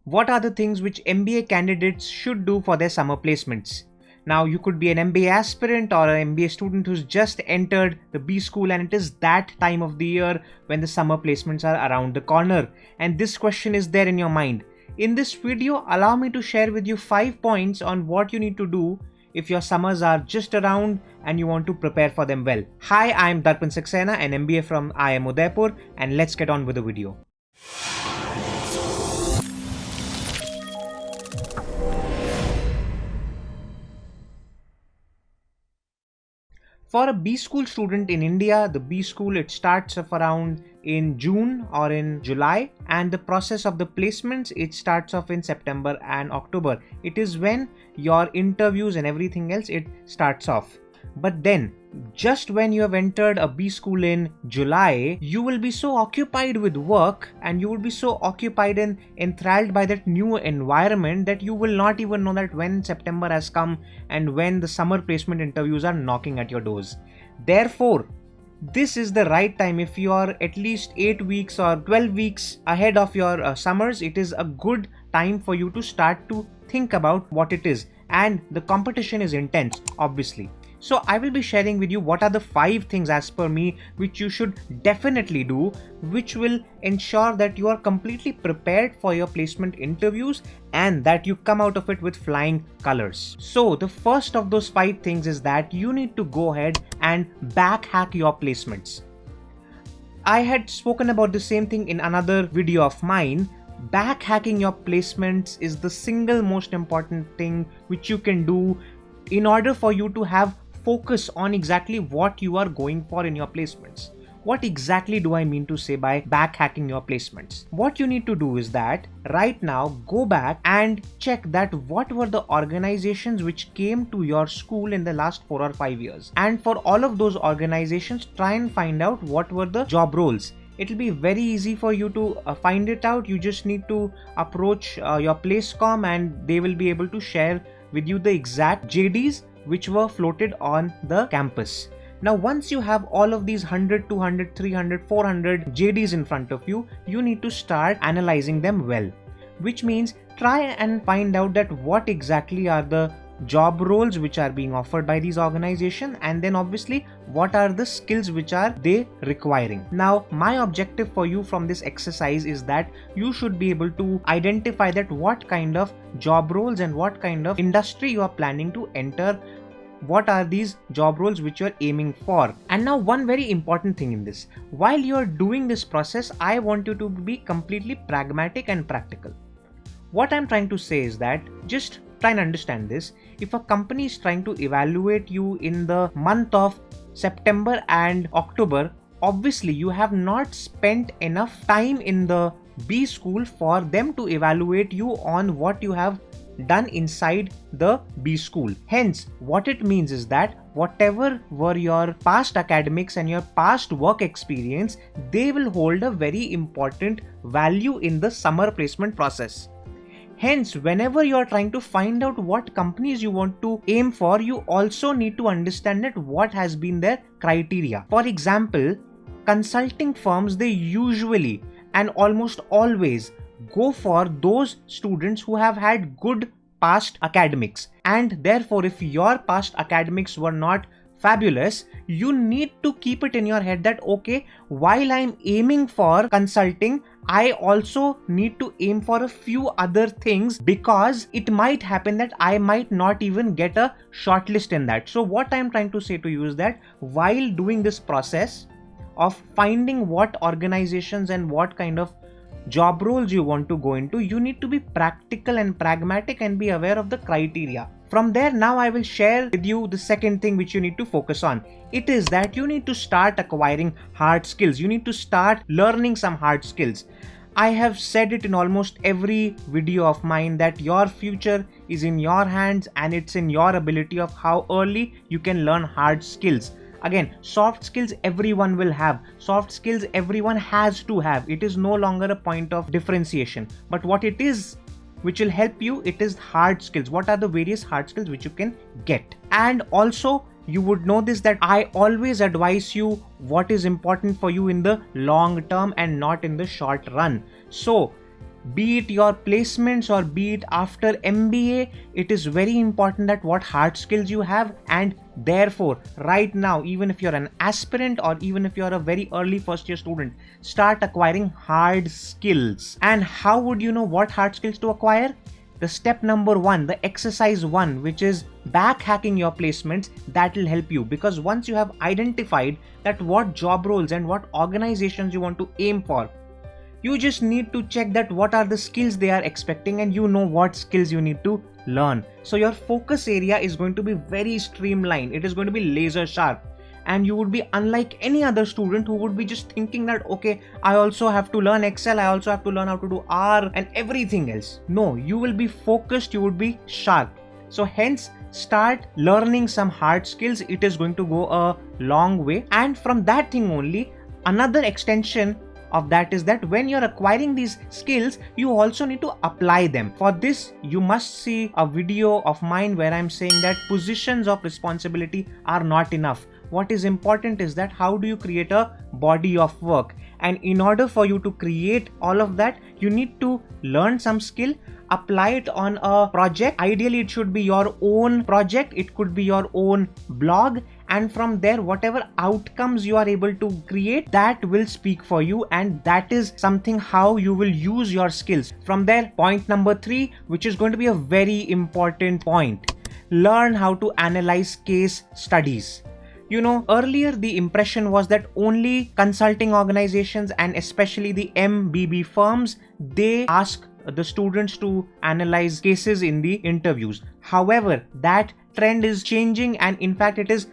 What are the things which MBA candidates should do for their summer placements? Now, you could be an MBA aspirant or an MBA student who's just entered the B school, and it is that time of the year when the summer placements are around the corner. And this question is there in your mind. In this video, allow me to share with you 5 points on what you need to do if your summers are just around and you want to prepare for them well. Hi, I'm Darpan Saxena, an MBA from IIM Udaipur, and let's get on with the video. For a B school student in India, the B school, it starts off around in June or in July, and the process of the placements, it starts off in September and October. It is when your interviews and everything else, it starts off. But then, just when you have entered a B school in July, you will be so occupied with work and you will be so occupied and enthralled by that new environment that you will not even know that when September has come and when the summer placement interviews are knocking at your doors. Therefore, this is the right time. If you are at least 8 weeks or 12 weeks ahead of your summers, it is a good time for you to start to think about what it is. And the competition is intense, obviously. So I will be sharing with you what are the 5 things as per me which you should definitely do, which will ensure that you are completely prepared for your placement interviews and that you come out of it with flying colors. So the first of those 5 things is that you need to go ahead and backhack your placements. I had spoken about the same thing in another video of mine. Backhacking your placements is the single most important thing which you can do in order for you to have focus on exactly what you are going for in your placements. What exactly do I mean to say by backhacking your placements? What you need to do is that right now go back and check that what were the organizations which came to your school in the last 4 or 5 years. And for all of those organizations, try and find out what were the job roles. It'll be very easy for you to find it out. You just need to approach your Placecom and they will be able to share with you the exact JDs which were floated on the campus. Now, once you have all of these 100, 200, 300, 400 JDs in front of you, you need to start analyzing them well, which means try and find out that what exactly are the job roles which are being offered by these organizations, and then obviously what are the skills which are they requiring. Now, my objective for you from this exercise is that you should be able to identify that what kind of job roles and what kind of industry you are planning to enter. What are these job roles which you are aiming for? And now one very important thing in this, while you are doing this process, I want you to be completely pragmatic and practical. What I'm trying to say is that just try and understand this. If a company is trying to evaluate you in the month of September and October, obviously you have not spent enough time in the B school for them to evaluate you on what you have done inside the B school. Hence, what it means is that whatever were your past academics and your past work experience, they will hold a very important value in the summer placement process. Hence, whenever you are trying to find out what companies you want to aim for, you also need to understand that what has been their criteria. For example, consulting firms, they usually and almost always go for those students who have had good past academics. And therefore, if your past academics were not fabulous, you need to keep it in your head that okay, while I'm aiming for consulting, I also need to aim for a few other things, because it might happen that I might not even get a shortlist in that. So what I'm trying to say to you is that while doing this process of finding what organizations and what kind of job roles you want to go into, you need to be practical and pragmatic and be aware of the criteria. From there, now I will share with you the second thing which you need to focus on. It is that you need to start acquiring hard skills. You need to start learning some hard skills. I have said it in almost every video of mine that your future is in your hands and it's in your ability of how early you can learn hard skills. Again, soft skills everyone will have. Soft skills everyone has to have. It is no longer a point of differentiation. But what it is which will help you, it is hard skills. What are the various hard skills which you can get? And also, you would know this that I always advise you what is important for you in the long term and not in the short run. So, be it your placements or be it after MBA, it is very important that what hard skills you have. And therefore, right now, even if you're an aspirant or even if you're a very early first year student, start acquiring hard skills. And how would you know what hard skills to acquire? The step number 1, the exercise 1, which is back hacking your placements, that will help you, because once you have identified that what job roles and what organizations you want to aim for, you just need to check that what are the skills they are expecting and you know what skills you need to learn. So your focus area is going to be very streamlined. It is going to be laser sharp. And you would be unlike any other student who would be just thinking that, okay, I also have to learn Excel, I also have to learn how to do R and everything else. No, you will be focused, you would be sharp. So hence, start learning some hard skills. It is going to go a long way. And from that thing only, another extension of that is that when you're acquiring these skills, you also need to apply them. For this, you must see a video of mine where I'm saying that positions of responsibility are not enough. What is important is that how do you create a body of work? And in order for you to create all of that, you need to learn some skill, apply it on a project. Ideally, it should be your own project. It could be your own blog. And from there, whatever outcomes you are able to create, that will speak for you. And that is something how you will use your skills. From there, point number 3, which is going to be a very important point. Learn how to analyze case studies. You know, earlier the impression was that only consulting organizations and especially the MBB firms, they ask the students to analyze cases in the interviews. However, that trend is changing and in fact it is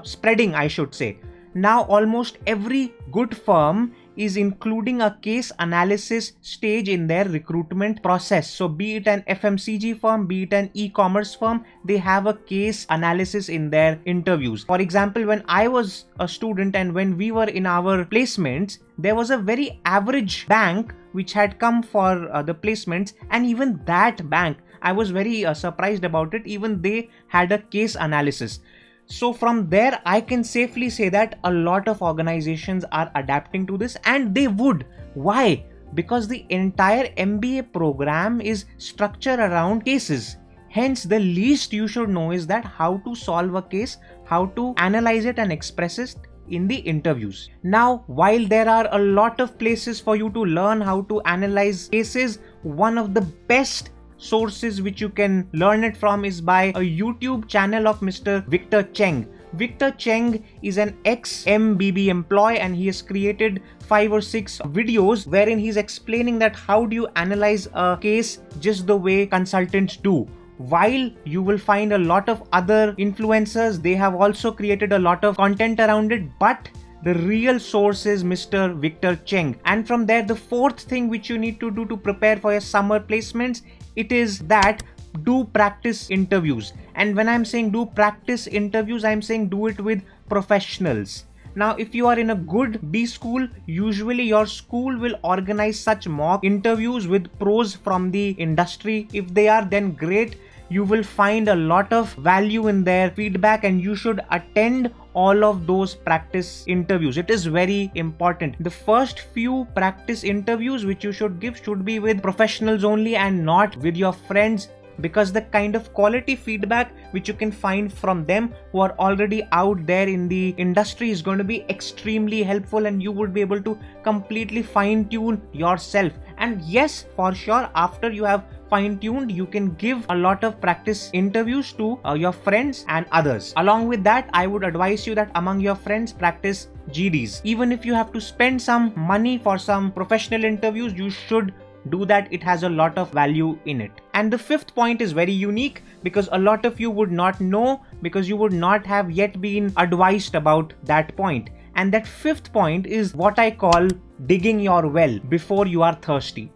spreading, I should say. Now almost every good firm is including a case analysis stage in their recruitment process. So be it an FMCG firm, be it an e-commerce firm, they have a case analysis in their interviews. For example, when I was a student and when we were in our placements, there was a very average bank which had come for the placements, and even that bank, I was very surprised about it. Even they had a case analysis. So from there, I can safely say that a lot of organizations are adapting to this, and they would. Why? Because the entire MBA program is structured around cases. Hence, the least you should know is that how to solve a case, how to analyze it and express it in the interviews. Now, while there are a lot of places for you to learn how to analyze cases, one of the best sources which you can learn it from is by a YouTube channel of Mr. Victor Cheng. Victor Cheng is an ex-MBB employee and he has created 5 or 6 videos wherein he's explaining that how do you analyze a case just the way consultants do. While you will find a lot of other influencers, they have also created a lot of content around it, but the real source is Mr. Victor Cheng. And from there, the fourth thing which you need to do to prepare for your summer placements, it is that do practice interviews. And when I'm saying do practice interviews, I'm saying do it with professionals. Now, if you are in a good B school, usually your school will organize such mock interviews with pros from the industry. If they are, then great. You will find a lot of value in their feedback and you should attend all of those practice interviews. It is very important. The first few practice interviews which you should give should be with professionals only and not with your friends, because the kind of quality feedback which you can find from them who are already out there in the industry is going to be extremely helpful, and you would be able to completely fine-tune yourself. And yes, for sure, after you have fine-tuned, you can give a lot of practice interviews to your friends and others. Along with that, I would advise you that among your friends, practice GDs. Even if you have to spend some money for some professional interviews, you should do that. It has a lot of value in it. And the fifth point is very unique because a lot of you would not know, because you would not have yet been advised about that point. And that fifth point is what I call digging your well before you are thirsty.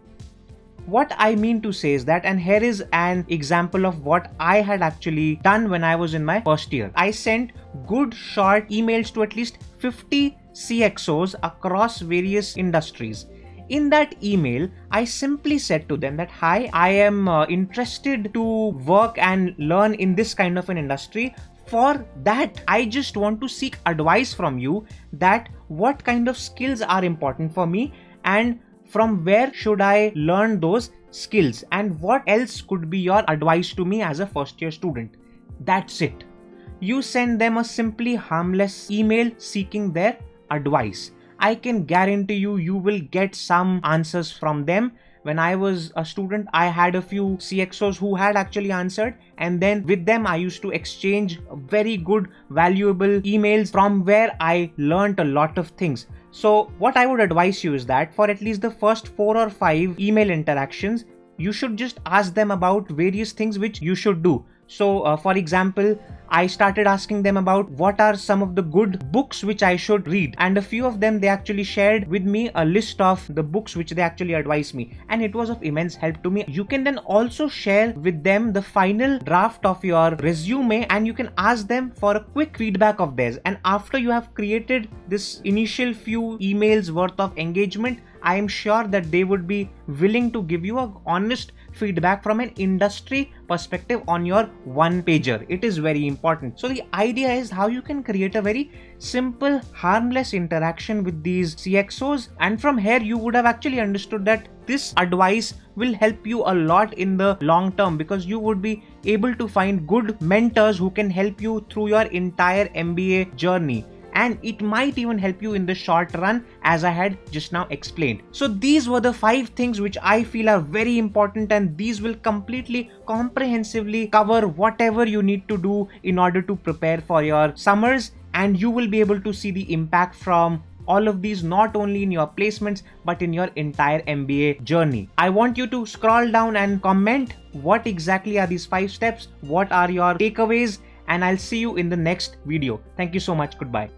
What I mean to say is that, and here is an example of what I had actually done when I was in my first year. I sent good short emails to at least 50 CXOs across various industries. In that email, I simply said to them that, hi, I am interested to work and learn in this kind of an industry. For that, I just want to seek advice from you that what kind of skills are important for me, and from where should I learn those skills, and what else could be your advice to me as a first year student? That's it. You send them a simply harmless email seeking their advice. I can guarantee you will get some answers from them. When I was a student, I had a few CXOs who had actually answered, and then with them I used to exchange very good, valuable emails from where I learned a lot of things. So what I would advise you is that for at least the first 4 or 5 email interactions, you should just ask them about various things which you should do. So for example, I started asking them about what are some of the good books which I should read, and a few of them they actually shared with me a list of the books which they actually advised me, and it was of immense help to me. You can then also share with them the final draft of your resume, and you can ask them for a quick feedback of theirs. And after you have created this initial few emails worth of engagement, I am sure that they would be willing to give you a honest feedback from an industry perspective on your one pager. It is very important. So the idea is how you can create a very simple, harmless interaction with these CXOs, and from here you would have actually understood that this advice will help you a lot in the long term, because you would be able to find good mentors who can help you through your entire MBA journey. And it might even help you in the short run, as I had just now explained. So these were the 5 things which I feel are very important, and these will completely comprehensively cover whatever you need to do in order to prepare for your summers, and you will be able to see the impact from all of these, not only in your placements but in your entire MBA journey. I want you to scroll down and comment what exactly are these 5 steps, what are your takeaways, and I'll see you in the next video. Thank you so much. Goodbye.